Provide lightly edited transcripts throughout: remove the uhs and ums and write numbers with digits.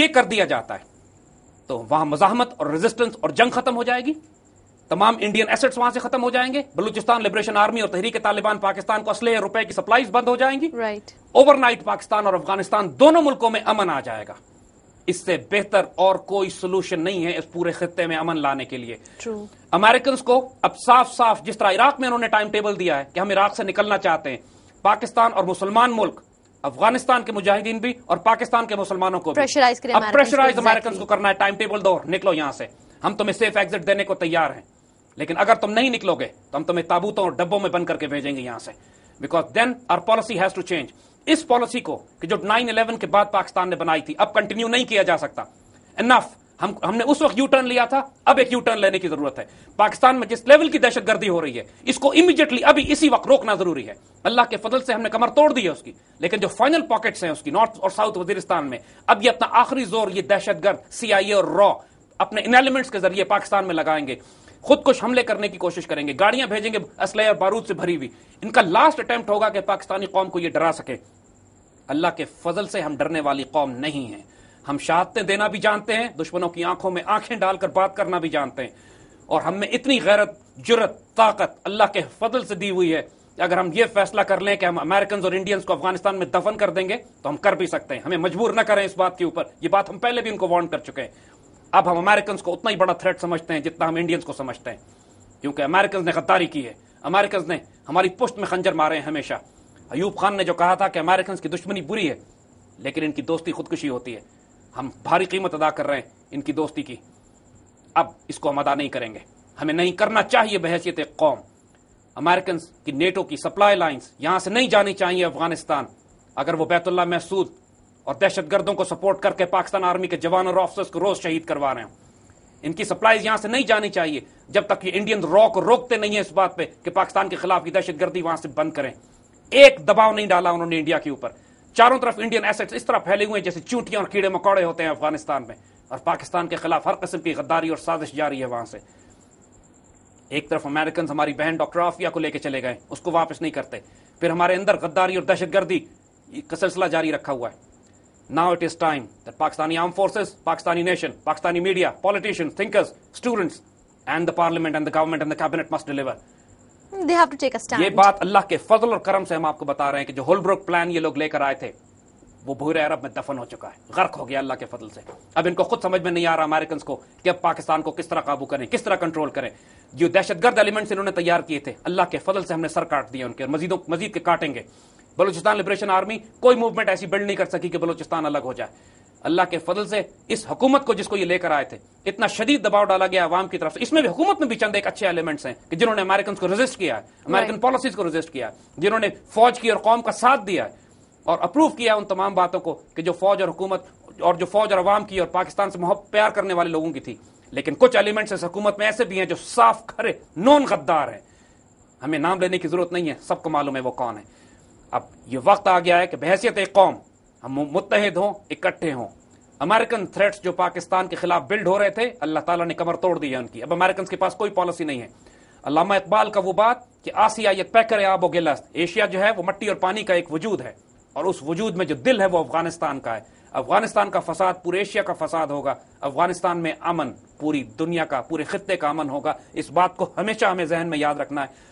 یہ کر دیا جاتا ہے تو وہاں مزاحمت اور ریزسٹنس اور جنگ ختم ہو جائے گی, تمام انڈین ایسٹس وہاں سے ختم ہو جائیں گے, بلوچستان لبریشن آرمی اور تحریک طالبان پاکستان کو اسلحے روپے کی سپلائیز بند ہو جائیں گی, اوور نائٹ پاکستان اور افغانستان دونوں ملکوں میں امن آ جائے گا. اس سے بہتر اور کوئی سولوشن نہیں ہے اس پورے خطے میں امن لانے کے لیے. امریکنز کو اب صاف صاف جس طرح عراق میں انہوں نے ٹائم ٹیبل دیا ہے کہ ہم عراق سے نکلنا چاہتے ہیں, پاکستان اور مسلمان ملک, افغانستان کے مجاہدین بھی اور پاکستان کے مسلمانوں کو پریشرائز امریکنز کو کرنا ہے, ٹائم ٹیبل دو, نکلو یہاں سے, ہم تمہیں سیف ایگزٹ دینے کو تیار ہیں, لیکن اگر تم نہیں نکلو گے تو ہم تمہیں تابوتوں اور ڈبوں میں بند کر کے بھیجیں گے یہاں سے, because then our policy has to change. اس پالیسی کو کہ جو 9/11 کے بعد پاکستان نے بنائی تھی اب کنٹینیو نہیں کیا جا سکتا. انف, ہم نے اس وقت یو ٹرن لیا تھا, اب ایک یو ٹرن لینے کی ضرورت ہے. پاکستان میں جس لیول کی دہشت گردی ہو رہی ہے اس کو امیڈیٹلی ابھی اسی وقت روکنا ضروری ہے. اللہ کے فضل سے ہم نے کمر توڑ دی ہے اس کی, لیکن جو فائنل پاکٹس ہیں اس کی نارتھ اور ساؤتھ وزیرستان میں, اب یہ اپنا آخری زور یہ دہشت گرد CIA اور را اپنے ان ایلیمنٹس کے ذریعے پاکستان میں لگائیں گے, خود کش حملے کرنے کی کوشش کریں گے, گاڑیاں بھیجیں گے اسلحے اور بارود سے بھری ہوئی. ان کا لاسٹ اٹیمپٹ ہوگا کہ پاکستانی قوم کو یہ ڈرا سکے. اللہ کے فضل سے ہم ڈرنے والی قوم نہیں ہیں. ہم شہادتیں دینا بھی جانتے ہیں, دشمنوں کی آنکھوں میں آنکھیں ڈال کر بات کرنا بھی جانتے ہیں, اور ہم میں اتنی غیرت, جرت, طاقت اللہ کے فضل سے دی ہوئی ہے کہ اگر ہم یہ فیصلہ کر لیں کہ ہم امریکنز اور انڈینز کو افغانستان میں دفن کر دیں گے تو ہم کر بھی سکتے ہیں. ہمیں مجبور نہ کریں اس بات کے اوپر, یہ بات ہم پہلے بھی ان کو وارن کر چکے ہیں. اب ہم امریکنز کو اتنا ہی بڑا تھریٹ سمجھتے ہیں جتنا ہم انڈینز کو سمجھتے ہیں, کیونکہ امریکنز نے غداری کی ہے, امریکنز نے ہماری پشت میں خنجر مارے ہیں ہمیشہ. ایوب خان نے جو کہا تھا کہ امریکنز کی دشمنی بری ہے لیکن ان کی دوستی خودکشی ہوتی ہے, ہم بھاری قیمت ادا کر رہے ہیں ان کی دوستی کی. اب اس کو ہم ادا نہیں کریں گے, ہمیں نہیں کرنا چاہیے بحیثیت ایک قوم. امریکنز کی نیٹو کی سپلائی لائنز یہاں سے نہیں جانی چاہیے افغانستان, اگر وہ بیت اللہ محسود اور دہشت گردوں کو سپورٹ کر کے پاکستان آرمی کے جوانوں اور آفیسرز کو روز شہید کروا رہے ہیں. ان کی سپلائیز یہاں سے نہیں جانی چاہیے جب تک یہ انڈین را کو روکتے نہیں ہیں اس بات پہ کہ پاکستان کے خلاف کی دہشت گردی وہاں سے بند کریں. ایک دباؤ نہیں ڈالا انہوں نے انڈیا کے اوپر. چاروں طرف انڈین ایسٹس اس طرح پھیلے ہوئے ہیں جیسے چونٹیاں اور کیڑے مکوڑے ہوتے ہیں افغانستان میں, اور پاکستان کے خلاف ہر قسم کی غداری اور سازش جاری ہے وہاں سے. ایک طرف امریکنز ہماری بہن ڈاکٹر عافیہ کو لے کے چلے گئے, اس کو واپس نہیں کرتے, پھر ہمارے اندر غداری اور دہشت گردی کا سلسلہ جاری رکھا ہوا ہے. Now it is time that Pakistani armed forces, Pakistani nation, Pakistani media, politicians, thinkers, students and the parliament and the government and the cabinet must deliver. They have to take a stand. یہ بات اللہ کے فضل اور کرم سے ہم آپ کو بتا رہے ہیں کہ جو ہولبروک پلان یہ لوگ لے کر آئے تھے وہ بحیرہ عرب میں دفن ہو چکا ہے, غرق ہو گیا اللہ کے فضل سے. اب ان کو خود سمجھ میں نہیں آ رہا امریکنز کو کہ اب پاکستان کو کس طرح قابو کریں, کس طرح کنٹرول کریں. جو دہشت گرد ایلیمنٹس انہوں نے تیار کیے تھے اللہ کے فضل سے ہم نے سر کاٹ دیا ان کے, اور مزید کے کاٹیں گے. بلوچستان لبریشن آرمی کوئی موومنٹ ایسی بلڈ نہیں کر سکی کہ بلوچستان الگ ہو جائے. اللہ کے فضل سے اس حکومت کو جس کو یہ لے کر آئے تھے اتنا شدید دباؤ ڈالا گیا عوام کی طرف سے. اس میں بھی حکومت میں بھی چند ایک اچھے ایلیمنٹس ہیں کہ جنہوں نے امریکنز کو ریزسٹ کیا ہے, امریکن پالیسیز کو ریزسٹ کیا ہے, جنہوں نے فوج کی اور قوم کا ساتھ دیا ہے اور اپروو کیا ان تمام باتوں کو کہ جو فوج اور حکومت اور جو فوج اور عوام کی اور پاکستان سے محبت پیار کرنے والے لوگوں کی تھی. لیکن کچھ ایلیمنٹس اس حکومت میں ایسے بھی ہیں جو صاف کھرے نون غدار ہیں. ہمیں نام لینے کی ضرورت نہیں ہے, سب کو معلوم ہے وہ کون ہے. اب یہ وقت آ گیا ہے کہ بحیثیت ایک قوم ہم متحد ہوں, اکٹھے ہوں. امریکن تھریٹس جو پاکستان کے خلاف بلڈ ہو رہے تھے اللہ تعالیٰ نے کمر توڑ دی ہے ان کی. اب امریکنز کے پاس کوئی پالیسی نہیں ہے. علامہ اقبال کا وہ بات کہ آسیہ یک پیکر آب و گلست, ایشیا جو ہے وہ مٹی اور پانی کا ایک وجود ہے, اور اس وجود میں جو دل ہے وہ افغانستان کا ہے. افغانستان کا فساد پورے ایشیا کا فساد ہوگا, افغانستان میں امن پوری دنیا کا, پورے خطے کا امن ہوگا. اس بات کو ہمیشہ ہمیں ذہن میں یاد رکھنا ہے.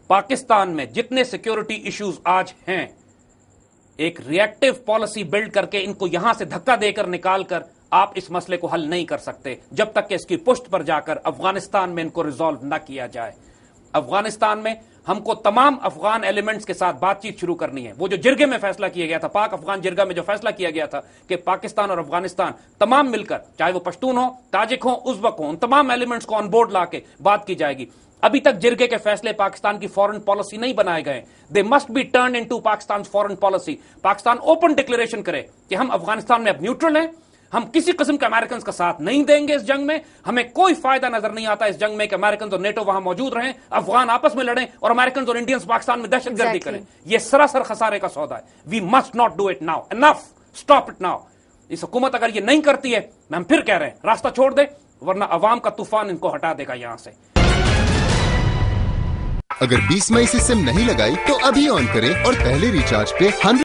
پاکستان میں جتنے سیکیورٹی ایشوز آج ہیں, ایک ری ایکٹیو پالیسی بلڈ کر کے ان کو یہاں سے دھکا دے کر نکال کر آپ اس مسئلے کو حل نہیں کر سکتے جب تک کہ اس کی پشت پر جا کر افغانستان میں ان کو ریزالو نہ کیا جائے. افغانستان میں ہم کو تمام افغان ایلیمنٹس کے ساتھ بات چیت شروع کرنی ہے. وہ جو جرگے میں فیصلہ کیا گیا تھا, پاک افغان جرگہ میں جو فیصلہ کیا گیا تھا کہ پاکستان اور افغانستان تمام مل کر, چاہے وہ پشتون ہو, تاجک ہو, ازبک ہو, ان تمام ایلیمنٹس کو آن بورڈ لا کے بات کی جائے گی. ابھی تک جرگے کے فیصلے پاکستان کی فورن پالیسی نہیں بنائے گئے. They must be turn into Pakistan foreign policy. Pakistan open declaration کرے کہ ہم افغانستان میں اب نیوٹرل ہیں, ہم کسی قسم کے امریکنز کا ساتھ نہیں دیں گے اس جنگ میں. ہمیں کوئی فائدہ نظر نہیں آتا اس جنگ میں کہ امریکنز اور نیٹو وہاں موجود رہیں, افغان آپس میں لڑیں اور امریکنز اور انڈینز پاکستان میں دہشت گردی کریں. یہ سراسر خسارے کا سودا ہے. We must not do it now. Enough, stop it now. اس حکومت اگر یہ نہیں کرتی ہے, ہم پھر کہہ رہے ہیں راستہ چھوڑ دے, ورنہ عوام کا طوفان ان کو ہٹا دے گا یہاں سے. اگر 20 مئی سے سم نہیں لگائی تو ابھی آن کریں اور پہلے ریچارج پہ 100